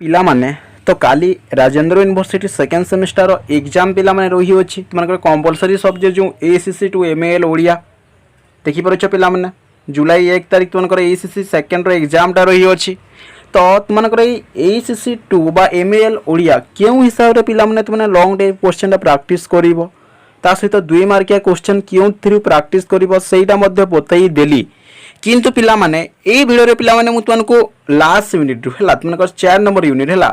ପିଲାମାନେ ତ କାଲି Rajendra university second semester exam ପିଲାମାନେ ରହିଅଛି ତୁମମାନଙ୍କର କମ୍ପଲସରି ସବଜେକ୍ଟ ଯେଉଁ ACC ଟୁ MAL ଓଡ଼ିଆ ଦେଖିପାରୁଛ ପିଲାମାନେ ଜୁଲାଇ 1 ତାରିଖ ତୁମମାନଙ୍କର ACC ସେକେଣ୍ଡର ଏକ୍ଜାମ୍ଟା ରହିଅଛି ତ ତୁମମାନଙ୍କର ଏଇ ACC ଟୁ ବା MAL ଓଡ଼ିଆ କେଉଁ ହିସାବରେ ପିଲାମାନେ ତୁମମାନେ ଲଙ୍ଗ୍ ଟାଇପ୍ କ୍ୱେଶ୍ଚନଟା ପ୍ରାକ୍ଟିସ୍ କରିବ ତା ସହିତ 2 ମାର୍କିଆ କ୍ୱେଶ୍ଚନ କେଉଁଥିରୁ ପ୍ରାକ୍ଟିସ୍ କରିବ ସେଇଟା ମଧ୍ୟ ବତାଇ ଦେଲି किंतु पिला माने ए वीडियो रे पिला माने मु तुमको लास्ट यूनिट रु हला तुमको 4 नंबर यूनिट हला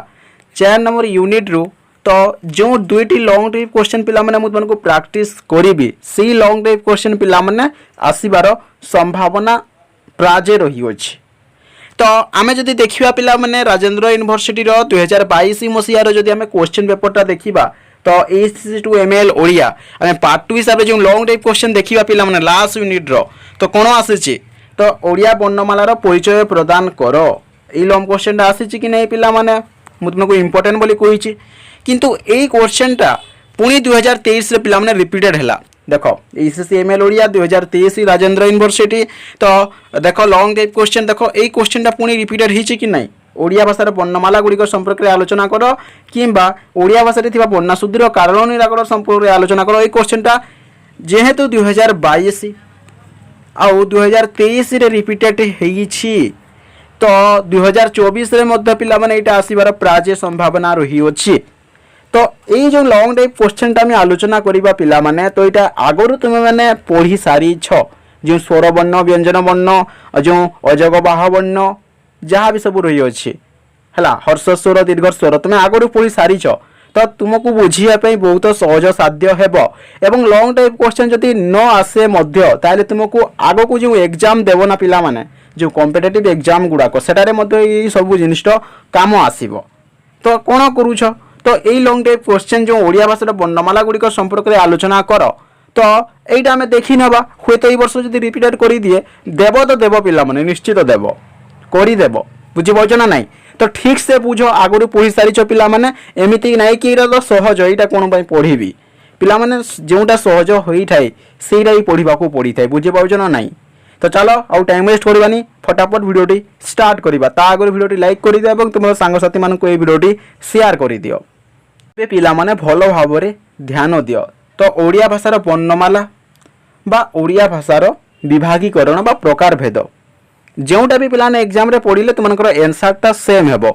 4 नंबर यूनिट रु तो जो दुईटी लॉन्ग टाइप क्वेश्चन पिला माने मु तुमको प्रैक्टिस करिबी सी लॉन्ग टाइप क्वेश्चन पिला माने आसीबार संभावना प्राजे रही अछि तो आमे जदि देखिबा पिला माने राजेंद्र यूनिवर्सिटी रो 2022 मसिया रो जदि आमे क्वेश्चन पेपर ता देखिबा तो ACC टू MAL ओडिया आमे पार्ट 2 हिसाब रे जो लॉन्ग टाइप क्वेश्चन देखिबा पिला माने लास्ट यूनिट रो तो कोन आसीछि तो ओडिया वर्णमालार परिचय प्रदान कर ये लॉन्ग क्वेश्चन आसी कि नहीं पिला माने मु तुमको इंपोर्टेंट बोली कही किंतु यही क्वेश्चनटा पुणी 2023 रे पिला माने रिपीटेड हैला देखो ACC MAL Odia 2023 Rajendra university तो देखो लॉन्ग टाइप क्वेश्चन देखो यही क्वेश्चनटा पुणी रिपीटेड हिची कि नहीं ओडिया भाषार वर्णमाला गुड़िक संपर्क में आलोचना कर किंबा ओडिया भाषा रे वर्णशुद्धिर कारण निराकरण संपर्क में आलोचना कर ये क्वेश्चनटा जेहेतु 2022 आउ 2023 रे रिपीटेड हेइछि तो 2024 रे मध्य पिला माने एटा आसीबार प्राजे संभावना रही अछि तो एई जो लॉन्ग टाइप क्वेश्चन ता हम आलोचना करिबा पिला माने तो एटा आगरु तुमे माने पढ़ी सारी छ जो स्वर वर्ण व्यंजन वर्ण जो अजग बाह वर्ण जहाँ भी सब रही अछि हला हर्ष स्वर दीर्घ स्वर तुमे आगरु पढ़ी सारी छ तो तुमको बुझिया बहुत सहज साध्य हेब एवं लॉन्ग टाइप क्वेश्चन जदि न आसे मध्य ताले तुमको आगो को जो एग्जाम देव ना पिला माने जो कॉम्पिटिटिव एग्जाम गुड़ाक सेटारे मध्य ये सब जिनिस काम आसीबो तो कौन करूछ तो यही लॉन्ग टाइप क्वेश्चन जो ओडिया भाषा वर्णमाला गुड़िक संपर्क में आलोचना कर तो यहीटा आम देखी नवा हुए तो वर्ष जब रिपीटेड कर दिए देव तो देव पिला माने निश्चित देव करदेव बुझीपार ना नाई तो ठीक से बुझ आगु पढ़ी सारी पिला माने एमती ना कि तो सहज यहाँ कौन पढ़ी पिला माने जोटा सहज होता है सेटा ही पढ़ा पड़ी था बुझीपार ना नाई तो चलो आउ टाइम वेस्ट करवानी फटाफट भिडियोटी स्टार्ट करवा ता आगे भिडियोटी लाइक कर दियो तुम सांगसाथी मानक ये भिडियोटी शेयर कर दियो पिला माने भल भाव ध्यान दियो तो ओडिया भाषार वर्णमाला बा ओडिया भाषार विभागीकरण बा प्रकार भेद जोटा भी पिलाने एग्जाम रे पढ़िले तुमनकर आंसरटा सेम हेबो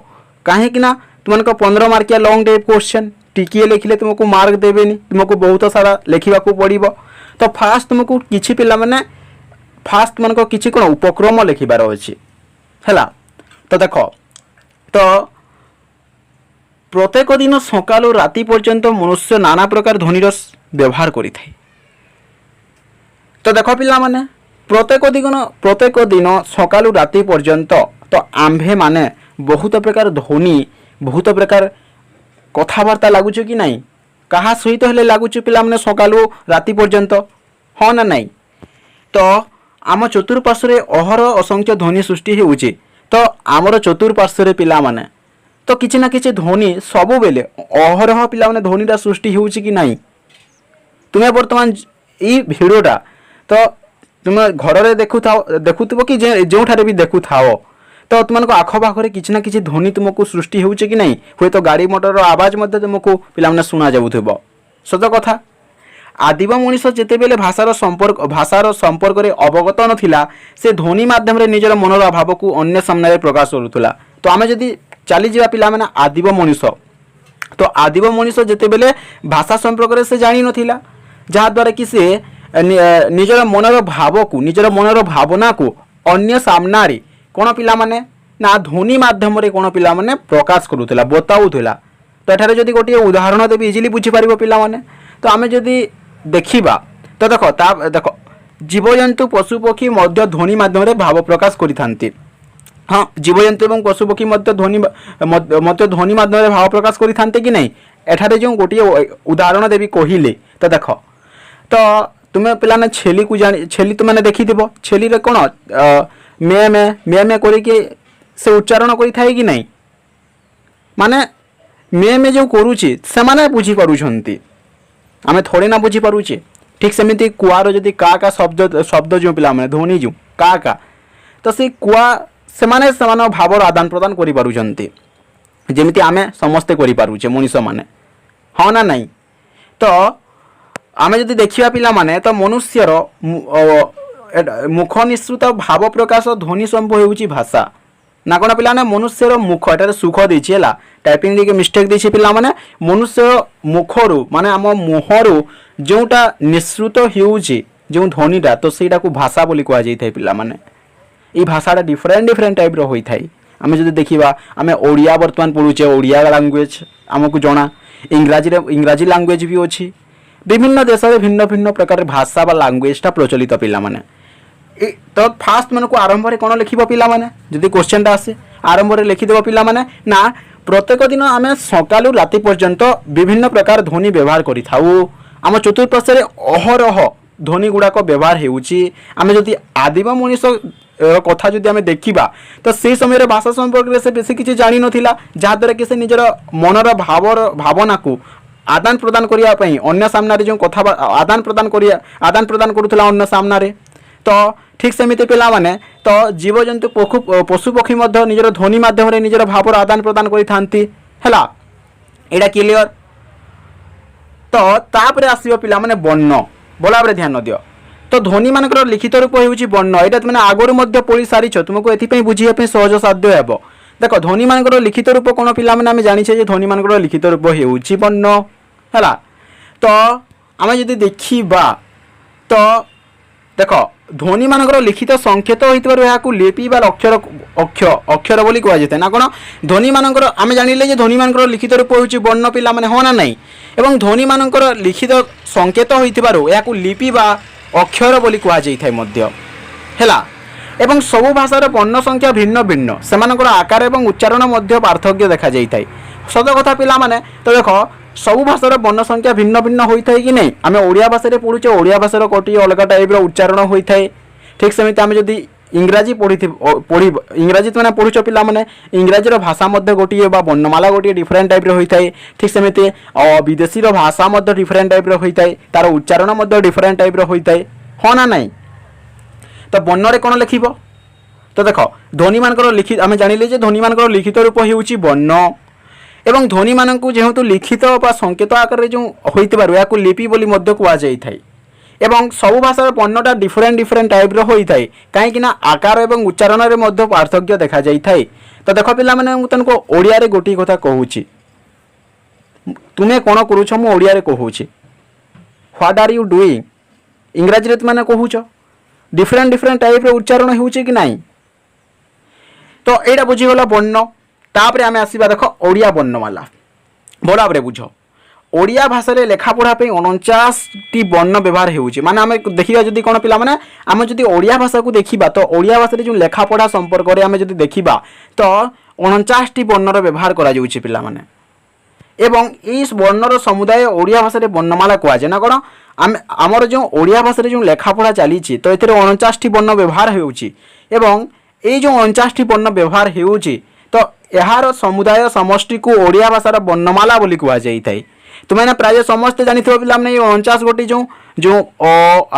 काहे कि ना तुमनकर 15 मार्किया लॉन्ग टाइप क्वेश्चन टिकिए लिखिले तुमको मार्क देबेनी तुमको बहुत सारा लिखिबा को पड़िबो तो फास्ट तुमको किछि पिला माने फास्ट तुमनको किछि कोन उपक्रम लिखिबार अछि हला तो देखो तो प्रत्येक दिन सकालू राति पर्यंत मनुष्य नाना प्रकार ध्वनिर व्यवहार करि थाए तो देखो पिला माने प्रत्येक दिन सकालू राति पर्यंत तो आम्भे माने बहुत प्रकार ध्वनि बहुत प्रकार कथबार्ता लगुच कि नहीं कहा सहित हेले लगुच पिला माने सकालू राति पर्यंत हाँ ना नहीं तो आम चतुर्पार्श्वे अहर असंख्य ध्वनि सृष्टि होउची तो आमर चतुर्पार्श्वे पिला माने तो किछि ना किछि ध्वनि सब बेले अहरह पिला माने ध्वनिटा सृष्टि होउची कि नहीं तुम्हें वर्तमान ई भिडियोटा तो तुम घर में देखुव कि जो भी देखु थाओ तो तुमको आखपाखे किसी ना किसी ध्वनि तुमको सृष्टि होउचे कि नहीं हुए तो गाड़ी मोटर आवाज तुमको पिला शुणा जाऊथबो सत कथा आदिम मनीष जिते बेले भाषार संपर्क रे अवगत नथिला से ध्वनि माध्यम रे निजर मनर भाव को अन्य सामने प्रकाश करुला तो आम जदि चली जावा पिला माने आदिम मनीष तो आदिम मनीष जिते बेले भाषा संपर्क रे से जानी नथिला जहाँ द्वारा कि से निजर मनर भाव को निजर मनर भावना को अन्य सामना रे कौन पिला माने ना ध्वनि माध्यम रे कौन पिला माने प्रकाश करूला बताऊला तो एठारे जदि गोटे उदाहरण देवी इजिली बुझी पारिबो पिला माने तो आमे जदि देखिबा तो देखो जीवजंतु पशुपक्षी मध्य ध्वनि माध्यम रे भाव प्रकाश करिथांती हाँ जीवजंतु एवं पशुपक्षी मध्य ध्वनि माध्यम रे भाव प्रकाश करिथांते कि नहीं एठारे जो गोटे उदाहरण देवी कहिले तो देखो तो तुम्हें पिलाने छेली को जानी छेली तुमने देखी छेली रे कौन मे करके से उच्चारण करि थाए कि नहीं माने मे जो करूची से माने बुझी पारुछंती आमे थोड़ी ना बुझी पारुचे ठीक सेमिति कुआर जदि का शब्द जो पिला माने ध्वनि जो का तो से कुआ से माने भावर आदान प्रदान करि पारुछंती ଯେମିତି ଆମେ ସମସ୍ତେ କରିପାରୁଛେ ମଣିଷ ମାନେ, ହଁ ନା ନାହିଁ? ତ ଆମେ ଯଦି ଦେଖିବା ପିଲାମାନେ, ତ ମନୁଷ୍ୟର ମୁଖ ନିଃସୃତ ଭାବ ପ୍ରକାଶ ଧ୍ୱନି ସମ୍ଭବ ହେଉଛି ଭାଷା। ନା କ'ଣ ପିଲାମାନେ? ମନୁଷ୍ୟର ମୁଖ, ଏଠାରେ ସୁଖ ଦେଇଛି ହେଲା, ଟାଇପିଂ ଟିକେ ମିଷ୍ଟେକ୍ ଦେଇଛି ପିଲାମାନେ। ମନୁଷ୍ୟ ମୁଖରୁ ମାନେ ଆମ ମୁହଁରୁ ଯେଉଁଟା ନିଃସୃତ ହେଉଛି ଯେଉଁ ଧ୍ୱନିଟା, ତ ସେଇଟାକୁ ଭାଷା ବୋଲି କୁହାଯାଇଥାଏ ପିଲାମାନେ। এই ভাষাটা ডিফরেন্ট টাইপ্র হয়ে থাকে। আমি যদি দেখিবা, আমি ওড়িয়া বর্তমান পড়ুছে, ওড়িয়া লাঙ্গুয়েজ আমাকে জনা, ইংরাজী লাঙ্গুয়েজ বি অছি। বিভিন্ন দেশে ভিন্ন ভিন্ন প্রকার ভাষা বা লাঙ্গুয়েজটা প্রচলিত পিলামানে। তো ফার্স্ট মানুষ আরম্ভরে কোণ লিখব পিলামানে, যদি কোশ্চেনটা আসে আরম্ভরে লিখিদেব পিলামানে না প্রত্যেক দিন আমি সকালু রাতি পর্যন্ত বিভিন্ন প্রকার ধ্বনি ব্যবহার করে থাও। আম চতুর্পার্শ্বে অহরহ ধ্বনি গুড়াক ব্যবহার ହେଉଛି। আমি যদি আদিম মଣିষ কথা যদি আমি দেখিবা, তো সেই সময়ের ভাষা সম্পর্কে সে বেশি কিছু জানি নথিলা, যাহাদ্ୱାରା কি সে নিজের মনর ভাবনাকু আদান প্রদান করিয়া পাই অন্য সামনারে যে কথা আদান প্রদান করুলা অন্য সামনারে। তো ঠিক সেমিতি পিলামানে, তো জীবজন্তু পশু পক্ষী মধ্য নিজের ধ্বনি মাধ্যমে নিজের ভাবর আদান প্রদান করে থাকি হেলা। এটা ক্লিয়র? তো তাপরে আসব পিলামানে বর্ণ, ভাল ভাবে ধ্যান দিও। তো ধ্বনি মানকর লিখিত রূপ ହେଉଛି বর্ণ। এটা তুমি আগর মধ্যে পড়ি সারিছ, তোমাকে এথিপাই বুঝিবা পাই সহজ সাধ্য ହେବ। দেখ ধ্বনি মানকর লিখিত রূপ কোন পিলামানে আমি জানিছে যে ধ্বনি মানকর লিখিত রূপ ହେଉଛି বর্ণ হেলা। তো আমি যদি দেখিবা, তো দেখ ধ্বনি মানকর লিখিত সংকেত হইতিবারু এহাকু লিপি বা অক্ষর বলি কুহাযায় না কোন? ধ্বনি মানকর আমি জানিলে যে ধ্বনি মানকর লিখিত রূপ ହେଉଛି বর্ণ পিলামানে, ହଁ ନା নাই? এবং ধ্বনি মানকর লিখিত সংকেত হইতিবারু এহাকু লিপি বা অক্ষর বলি কুহাযায় মধ্য হেলা। এবং সবু ভাষার বর্ণ সংখ্যা ভিন্ন ভিন্ন, সেমানকর আকার এবং উচ্চারণ মধ্য পার্থক্য দেখা যাইଥାଏ। সত কথা পিলামানে, তো দেখ সবু ভাষার বর্ণ সংখ্যা ভিন্ন ভিন্ন হয়ে থাকে কি নাই? আমি ওড়িয়া ভাষায় পড়ুছে, ওড়িয়া ভাষার গোটিয়ে অলগা টাইপ্র উচ্চারণ হয়ে থাকে। ঠিক সেমিতি আমি যদি ইংরাজী ইংরাজী মানে পড়ুছ পিলামানে, ইংরাজীর ভাষা মধ্যে গোটিয়ে বা বর্ণমালা গোটিয়ে ডিফরেন্ট টাইপ্র হয়ে থাকে। ঠিক সেমিতি বিদেশীর ভাষা মধ্যে ডিফরেন্ট টাইপ্র হয়ে থাকে, তার উচ্চারণ মধ্যে ডিফরেন্ট টাইপ্র হয়ে থাকে, ହଁ না নাই? তো বর্ণরে কোণ লিখিব? তো দেখ ধ্বনি মানকর লিখিত আমি জানিলে যে ধ্বনি মানকর লিখিত রূপ ହେଉଛି বর্ণ। এবং ধ্বনি মানকু যেহেতু লিখিত বা সংকেত আকারে যে হইতিবারু ইয়াকু লিপি বলি মধ্য কুহাযাই। এবং সবু ভাষার বর্ণটা ডিফরেন্ট টাইপ্র হয়ে থাকে, কাইকি না আকার এবং উচ্চারণের মধ্য পার্থক্য দেখা যাই। তো দেখ পিলামানে মু তোমাকে ওড়িয়ারে গোটিয়ে কথা কহুছি, তুমি কোণ করুছ মু ওড়িয়ারে কহুছি, হোয়াট আর ইউ ডুইং। ইংরাজীরে তুমি কহুছ, ডিফরেন্ট টাইপ্র উচ্চারণ ହେଉଛି কি নাই? তো এইটা বুঝিগলা বর্ণ। তাপরে আমি আসবা দেখ ওড়িয়া বর্ণমালা, ভাল ভাবে বুঝ। ওড়িয়া ভাষায় লেখাপড়া পাই 49টি বর্ণ ব্যবহার ହେଉଛି। মানে আমি দেখিবা যদি কোণ পিলামানে, আমি যদি ওড়িয়া ভাষাকে দেখিবা, তো ওড়িয়া ভাষায় যে লেখাপড়া সম্পর্কে আমি যদি দেখিবা, তো 49টি বর্ণর ব্যবহার করা যাচ্ছে পিলামানে। এবং এই বর্ণর সমুদায় ওড়িয়া ভাষায় বর্ণমালা কুহাযায় না কোণ? আমার যে ওড়িয়া ভাষায় যে লেখাপড়া চালিছি, তো এতে 49টি বর্ণ ব্যবহার ହେଉଛି। এবং এই যে 49টি বর্ণ ব্যবহার ହେଉଛି, তো এর সমুদায় সমষ্টিকে ওড়িয়া ভাষার বর্ণমালা বলি কুহাযাই। তুমি প্রায় সমস্তে জানিথিব পিলামানে এই 49 গোটি যে অ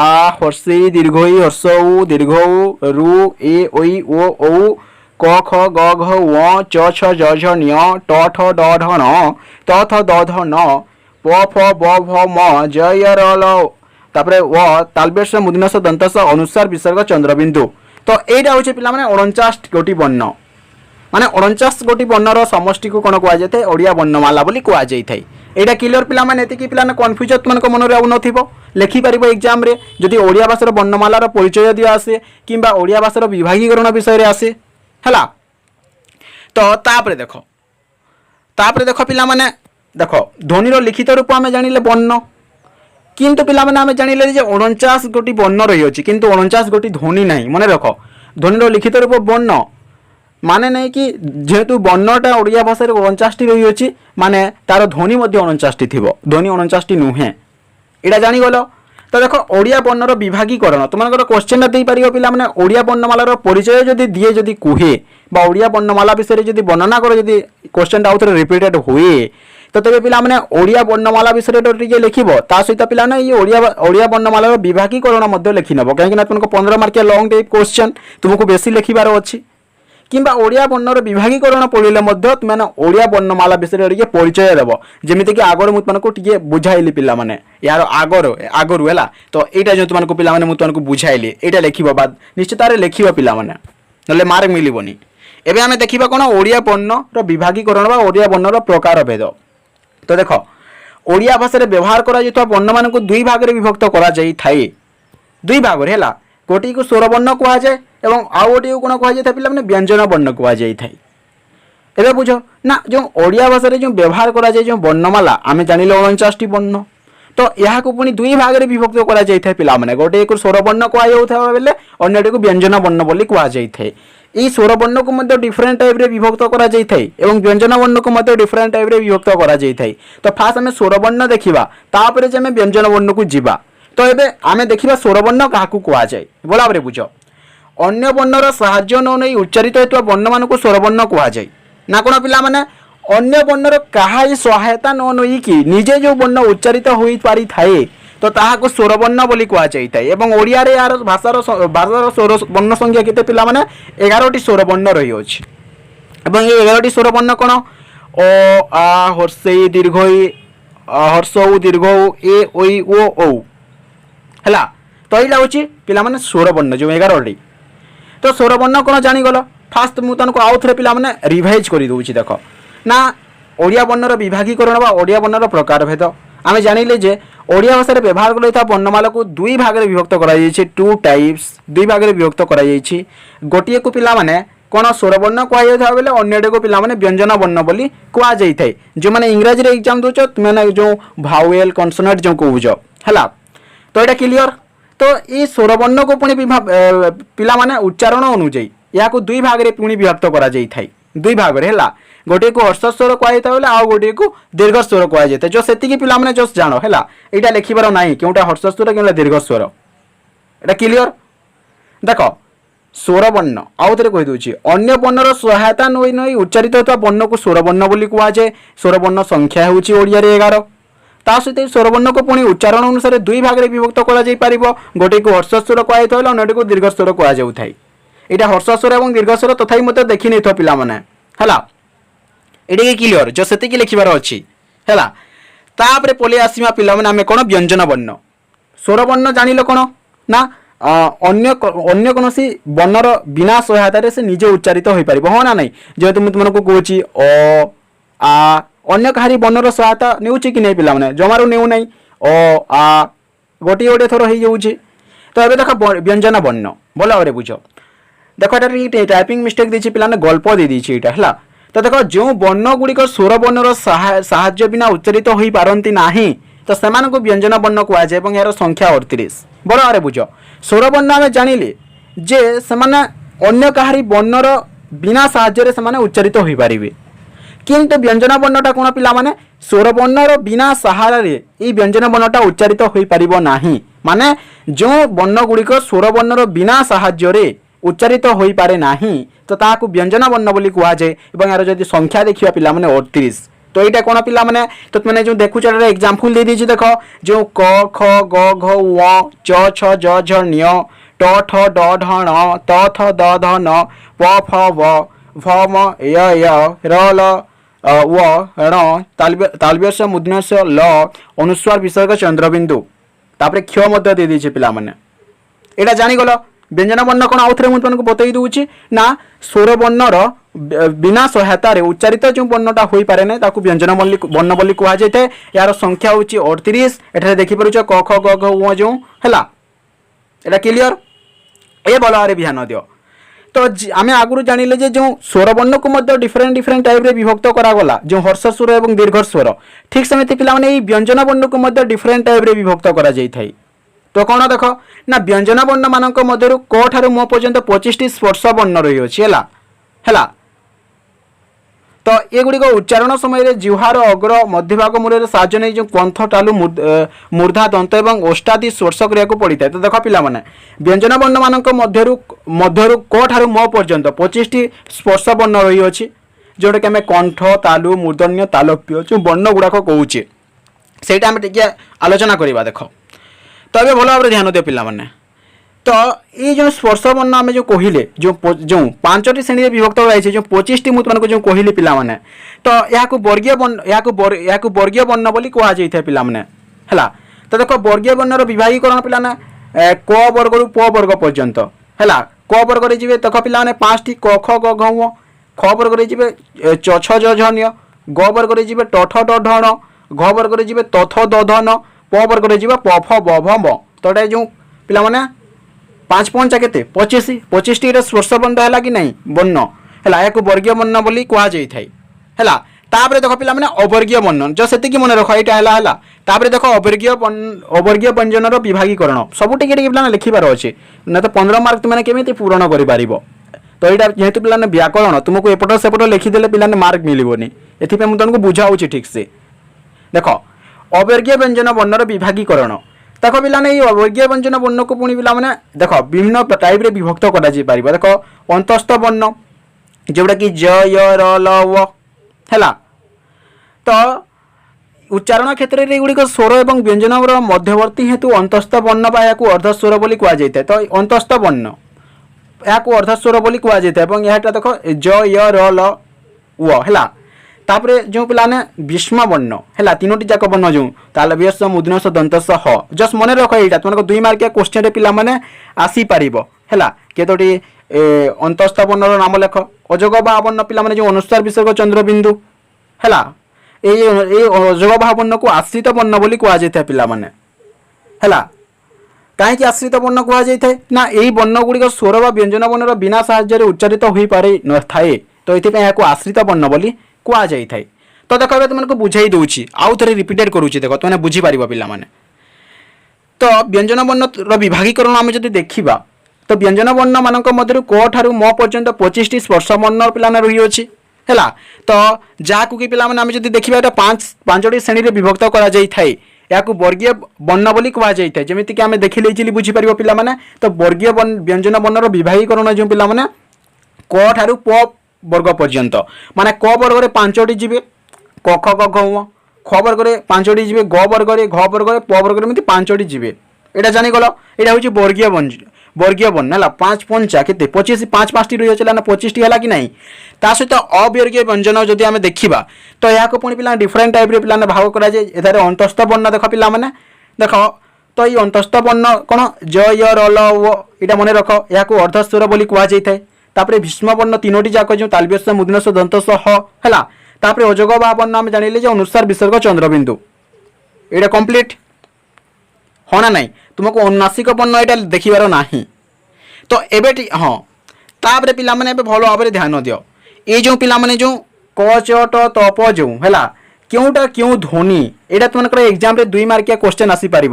আ হর্ষই দীর্ঘ ই হর্ষ উ দীর্ঘ উ রু এ ঐ ও ঔ ক খ গ ঘ ঙ চ ছ জ ঝ ঞ ট ঠ ড ঢ ণ ত থ দ ধ ন প ফ ব ভ ম জ য় র ল, তারপরে ও তালবেশ মুদিনস দন্তস অনুসার বিসর্গ চন্দ্রবিন্দু। তো এইটা হচ্ছে পিলামানে 49 গোটি বর্ণ। মানে 49 গোটি বর্ণর সমষ্টিকে কোণ কুহাযায়? ওড়িয়া বর্ণমালা বলি কুহাযাই। এইটা ক্লিয়র পিলামানে? এতিকি পিলামানে কনফ্ୟୁଜ তোমার মନରେ আউ নথিব, লেখিপারিব এক্সামরে যদি ওড়িয়া ভাষার বর্ণমালার পরিচয় দিয়া আসে কিংবা ওড়িয়া ভাষার বিভাগীকরণ বিষয়ে আসে হেলা। তো তাপরে দেখ পিলামানে, দেখ ধ্বনির লিখিত রূপ আমি জানিলে বর্ণ, কিন্তু পিলামানে আমি জানিলে যে 49 গোটি বর্ণ রয়েছে, কিন্তু 49 গোটি ধ্বনি নাই। মনে রাখ ধ্বনির লিখিত রূপ বর্ণ, মানে নাই কি যেহেতু বর্ণটা ওড়িয়া ভাষার 49টি রয়েছে, মানে তার ধ্বনি মধ্যে 49টি থিব, ধ্বনি 49টি নুহে। এটা জানিগল। তো দেখ ওড়িয়া বর্ণর বিভাগীকরণ তোমার কোশ্চেনটা দিয়ে পারিব পিলামানে, ওড়িয়া বর্ণমালার পরিচয় যদি দিয়ে যদি কুহে বা ওড়িয়া বর্ণমালা বিষয়ে যদি বর্ণনা করে যদি কোশ্চেনটা আউথরে রিপিটেড হুয়ে, তো তবে পিলামানে ওড়িয়া বর্ণমালা বিষয়ে টিকে লিখিব, তা সহিত পিলামানে এই ওড়িয়া বর্ণমালার বিভাগীকরণ মধ্যে লিখি নেব, কাହିଁକି ନା তোমাকে 15 মার্কিয়া লং টাইপ কোশ্চেন তোমাকে বেশি লিখিবার অছি। কিংবা ওড়িয়া বর্ণর বিভাগীকরণ পড়িলে মধ্যে তুমি ওড়িয়া বর্ণমালা বিষয়ে টিকে পরিচয় দেব যেমিতিকি আগর মু তোমাকে টিকে বুঝাইলি পিলা মানে ইয়ার আগরু হেলা তো এইটা যে তোমাকে পিলা মানে মু তোমাকে বুঝাইলি এইটা লেখিব বা নিশ্চিত আরে লেখিব পিলা মানে নলে মার্ক মিলিবনি। এবে আমি দেখিবা কোন ওড়িয়া বর্ণর বিভাগীকরণ বা ওড়িয়া বর্ণর প্রকার ভেদ। তো দেখ ওড়িয়া ভাষায় ব্যবহার করা যাইতা বর্ণ মানক দুই ভাগে বিভক্ত করা যাই থাকে, দুই ভাগরে হেলা গোটি को स्वर बर्ण कहुए और आउ गोटे कौन कहुए पे मैंने व्यंजन बर्ण कहुए। एवं बुझ ना जो ओडिया भाषा जो व्यवहार करा जाए जो वर्णमाला आम जानिले 49 वर्ण तो यहाँ को पुणी दुई भाग में विभक्त करा जाए पे गोटे को स्वर बर्ण कहुए बेले अन्यटी को व्यंजन बर्ण बोली कहुए। ये स्वर बर्ण को मध्य डिफरेंट टाइप रे विभक्त करा जाए एवं व्यंजन बर्ण को मध्य डिफरेंट टाइप रे विभक्त करा जाए। तो फास्ट आम स्वर बर्ण देखा तापर जे आम व्यंजन बर्ण को जीवा तो ये आम देखा स्वर बर्ण क्या कहुए बोला भाव बुझ अन्य वर्णर साहाय्य न नहीं उच्चारित होता वर्ण मान स्वर बर्ण कहुए ना कौन पिला माने अन्य वर्णर क्या सहायता न नईकि निजे जो वर्ण उच्चारित हो पारि थाए तो ताहाको स्वर बर्ण बोली कहुए। एवं ओडिया रे यार भाषार स्वर वर्ण संख्या केते पिला माने 11टी स्वर बर्ण रही अछि एवं ये 11टी स्वर बर्ण कोन ओ आ हर्षई दीर्घई हर्षौ दीर्घौ ए ओई ओ औ हैला। तो ये हूँ पिला माने स्वर बर्ण जो 11टी। तो स्वर बर्ण कौन जानीगल फास्ट मुझे तुमको आउ थे पिला माने रिवाइज कर दूसरी देख ना ओडिया वर्णर विभागीकरण बा ओडिया वर्णर प्रकार भेद आम जानिले जे ओडिया भाषा व्यवहार कर वर्णमाला को दुई भाग में विभक्त कर टू टाइप्स दुई भाग में विभक्त कर गोटे को पिला माने कौन स्वर बर्ण कहुए बेले अन्यटे को पिला माने व्यंजन बर्ण बोली कहुए। जो मैंने इंग्राजी रे एग्जाम दौच तुमने जो भावेल कन्सोनेंट जो कहुच है तो यहाँ क्लियर। तो ये स्वर बर्ण को पुणी पिला माने उच्चारण अनुଯାयी या दुई भाग में पुणी विभक्त करा दुई भाग में है गोटे को हर्ष स्वर कहुए आउ गोटे को दीर्घ स्वर कहुए जो से पिला माने जस्ट जान है यहाँ लिखिबार ना क्योंटा हर्ष स्वर क्यों दीर्घ स्वर एटा क्लियर। देख स्वर बर्ण आउ थे कहीदे अन्य वर्णर सहायता नई नई उच्चारित होता वर्ण को स्वर बर्ण बोली कहुए। स्वर बर्ण संख्या हूँ ओडिया 11 ता सहित स्वर बर्ण को पुणी उच्चारण अनुसार दुई भाग में विभक्त कर गोटे को हर्ष स्वर कहुए अन्यटी को दीर्घ स्वर कहुए। यहाँ हर्ष स्वर और दीर्घ स्वर तथापि मत देखी नहीं पिला माने है ये क्लियर जो से लिखार अच्छी है। तापर पलि आसवा पिला माने आम कौन व्यंजन बर्ण स्वर बर्ण जानिल कौन ना अन्य कौन वर्णर बिना सहायतार से निजे उच्चारित हो पार हाँ ना नहीं जेहेतु मुझे तुमको कौची अ आ अन्य कहारी वर्णर सहायता नेउछि कि नहीं पिला माने जमारू नेउ नहीं अ आ गोटे गोटे थर हो जाऊँगी। तो ये देख व्यंजन बर्ण भल भाव बुझ देख ये टाइपिंग मिस्टेक देछि पिला गल्प दे दीची एटा है। तो देख जो वर्ण गुड़िक स्वर वर्णर साहाय्य बिना उच्चारित हो पारती नाही तो सेमान को व्यंजन बर्ण कहुए यार संख्या 38 बड़ भाव बुझ स्वर बर्ण आम जानिले जे सेमाने अन्य कहारी वर्णर बिना साहाय्य से उच्चारित हो पारे किंतु व्यंजन वर्णटा कौन पिला माने स्वर वर्णर बिना सहारा रे ये व्यंजन वर्णटा उच्चारित हो पारिबो नाही माने जो वर्ण गुड़िक स्वर वर्णर बिना साहाय्य रे उच्चारित हो पारे नाही तो ताकू व्यंजन वर्ण बोली कहुए। यार जब संख्या देखा पिला माने 38 तो यहाँ कौन पिला माने तो मैंने जो देखुच एग्जाम्पल दे दीजिए देख जो क ख ग घ व च छ ज झ ण्य ट ठ ड ढ ण त थ द ध न प फ व भ म य र ल व ण तालव्य मूर्धन्य ल अनुस्वार विसर्ग चंद्रबिंदु तापर क्ष मध्य दे दीजिए पिला माने यहाँ जानीगल व्यंजन वर्ण कौन आउ थे मुझे बतई दूची ना स्वर वर्णर बिना सहायता रे उच्चारित जो वर्णटा हो पारे ना ताकू व्यंजन वर्ण बोली कहुए। यार संख्या हूँ 38 एठारे देखिपार क ख ग घ उ जो है यहाँ क्लियर ये भल भाव ध्यान दियो। तो आम आगुरी जानिले जे जो स्वर वर्ण को मध्य डिफरेंट डिफरेंट टाइप रे विभक्त करागला जो हर्ष स्वर और दीर्घ स्वर ठीक सेमती पिला माने व्यंजन वर्ण को मध्य डिफरेंट टाइप रे विभक्त करा जाई थाई। तो कौन देख ना व्यंजन वर्ण मानक मध्य क ठारू म पर्यंत 25टी स्पर्श वर्ण रही अच्छी है। तो ये गुड़िक उच्चारण समय जिह्वार अग्र मध्यभाग मूल्य साहाय्य नहीं जो कंठ टालू मूर्धा दंत और ओष्ठादि स्पर्श करा पड़ता है। तो देख पिला माने व्यंजन वर्ण मानक मध्यरु क ठारू म पर्यंत 25टी स्पर्श वर्ण रही अच्छी जोटा कि आम कंठ तालु मूर्धन्य तालव्य जो वर्ण गुड़ाक कहुचे से आम टे आलोचना करवा देख। तो ये भल भाव ध्यान दियो पिला माने। तो ये जो स्पर्श वर्ण आम जो कहले जो 5टी श्रेणी विभक्त होती जो 25टी मुझे जो कहली पाने तो यहाँ वर्गीय वर्गीय वर्ण बोली कहुई पाने है। तो देख वर्गीय वर्णर विभागीकरण पाने क वर्ग रु प वर्ग पर्यंत है। क वर्ग जी देख पाने 5टी क ख ग घ ङ, ख वर्ग जी च छ ज झ ञ, ग वर्ग जी ट ठ ड ढ ण, घ वर्ग जी त थ द ध न, प वर्ग जी प फ ब भ म। तो ये जो पाने 5 5 केते 25 25टी स्पर्श वर्ण है कि नहीं वर्ण है या वर्गीय वर्ण बोली कहुई है। तापर देख पिला अवर्गीय वर्ण जो से मन रख यहाँ है। तापर देख अवर्गीय व्यंजन विभागीकरण सब टे पिला लिखार अच्छे ना तो 15 मार्क तुमने केमी पूरण कर। तो यहाँ जेहेतु पिला व्याकरण तुमको एपट सेपट लिखिदेले पिला मार्क मिलबनी एथि मुझे तुमको बुझाऊँ ठीक से। देख अवर्गीय व्यंजन वर्णर विभागीकरण देख पिलाने ये अवर्गीय व्यंजन वर्ण को पुणी पिलाने देख विभिन्न टाइप रे विभक्त करा जी पारिबो। देख अंतस्थ वर्ण जोटा कि ज य र ल व है। तो उच्चारण क्षेत्र में गुड़िक स्वर और व्यंजन मध्यवर्ती हेतु अंतस्थ वर्ण या अर्धस्वर बोली कहुई। तो अंतस्थ वर्ण या अर्धस्वर बोली कहुई। यहाँ देख ज य र ल व है। तापर जो पिलाने भीष्म वर्ण है 3टी जाक वर्ण जो तालव्यस मुद्रस दंतस ह जस्ट मन रख यहाँ तुम 2 मार्किया क्वेश्चन पे पाने आसीपर है। केतोटी अंतस्थ वर्णर नाम लेख अजोग बा वर्ण पिलाने जो अनुस्वार विसर्ग चंद्रबिंदु है। अजोग बा वर्ण को आश्रित वर्ण बोली कहुई पाने है। कहीं आश्रित वर्ण कहुई ना यही वर्ण गुड़िक स्वर व व्यंजन वर्णर बिना साहाय्य उच्चारित हो पारे न थाए। तो ये आश्रित वर्ण बोली कहुई। तो देख तुमको बुझाई दूची आउ थे रिपीटेड करुच्ची देख तुमने बुझीपार पाने। तो व्यंजन वर्ण विभागीकरण आम जब देखा तो व्यंजन वर्ण मान मध्य क ठारू म पर्यंत 25टी स्पर्श वर्ण पाने रही है। तो जहाँ कि पाने जब देखा 5टी श्रेणी में विभक्त कर वर्गीय वर्ण बोली कहुई। जमीक कि आम देखिले इजिली बुझीपार पाने। तो वर्गीय व्यंजन वर्णर विभागीकरण जो पाने क ठारू प वर्ग पर्यंत माने क वर्ग में 5टी जी क ख ग घ ङ, ख वर्ग में 5टी जी ग वर्ग में घ वर्ग में प वर्ग में 5टी जी यहाँ जानीगल। यहाँ हूँ वर्गीय वर्ण है 5 5 के 25 5 5 रही है ना 25टी है कि नहीं। ता सहित अवर्गीय व्यंजन जदि आम देखा तो यहाँ पुणी पिला डिफरेंट टाइप रे पिला भाग कराए। अंतस्थ वर्ण देख पिला माने देख तो ये अंतस्थ वर्ण कौन ज य र ल व यहाँ मन रख यहाँ अर्धस्वर बोली कहुई। तापर भीष्म वर्ण 3टी जाक जो तालव्यस मुद्रस दंतस ह है। तापर अजोग बा वर्ण आम जानिले अनुस्वार विसर्ग चंद्रबिंदु यहाँ कंप्लीट हाँ ना नहीं तुमको अनुनासिक वर्ण यहाँ देखिबार ना। तो एबे हाँ तापर पिला माने भल भाव में ध्यान दियो ये जो पिला माने जो क च ट त प जो है क्योंटा क्यों ध्वनि यहाँ तुमको एग्जाम 2 मार्किया क्वेश्चन आसीपर।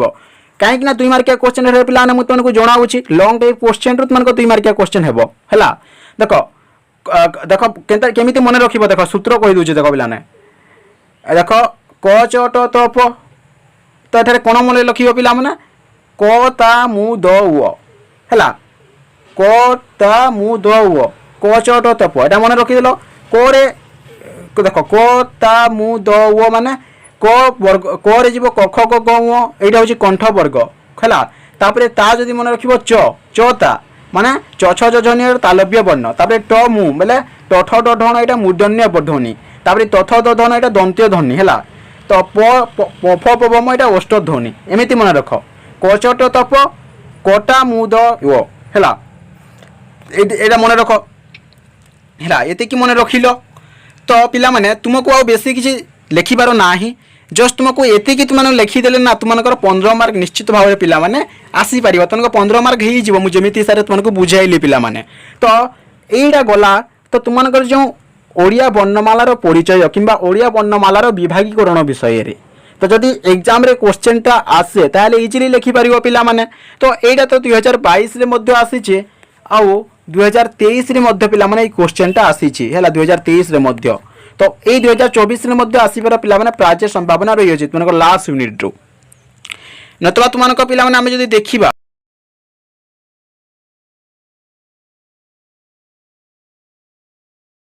कहीं 2 मार्किया क्वेश्चन है पिला मुझे तुमको जनाऊँगी लंग टाइप क्वेश्चन तुमको 2 मार्किया क्वेश्चन है। देख देख केमी मन रख देख सूत्र कही दूचे देख पिलाने देख क च ट त प। तो ये कौन मन लिख पिला मैंने क ता मु द उ है क ता मु द उ क च ट त प यहाँ मन रखिदेल क देख क ता मु द उ माने क वर्ग क रे जीव क ख ग घ ङ यहाँ हूँ कंठ वर्ग है। तापर ता जदि मन रख च ता माने च छ ज झ ञ तालव्य वर्ण। तापर ट मु बोले ट ठ ड ढ ण यहाँ मूर्धन्य ध्वनि। तापर त थ द ध न यहाँ दंत्य ध्वनि है। तो प फ प ब म यहाँ ओष्ठ ध्वनि एमती मन रख क च ट त प कटा मु द व है यहाँ मन रख है ये मन रखिल। तो पिला माने तुमको आ बेसी किसी लिखिबार ना जस्ट तुमको ये तुम लिखिदेले ना तुम 15 मार्क निश्चित भाव में पिला माने आसीपर तुमको 15 मार्क हो मुझे हिसाब से तुमको बुझाइली पिला माने। तो यहीटा गला तो तुमको जो ओडिया वर्णमालार परिचय किंबा ओडिया वर्णमालार विभागीकरण विषय रे तो जदि एग्जाम रे क्वेश्चनटा आसे ताले इजिली लिखिपर पिला माने। तो यहीटा तो 2022 रे मध्य आसीचे आउ 2023 रे मध्य पिला माने क्वेश्चनटा आसीचे है 2023 रे मध्य। तो ये 2024 रे मध्य आसीबार पिला माने प्राय संभावना रही है तुमको लास्ट यूनिट रू नतबा तुमको पिला माने आमे जदि देखिबा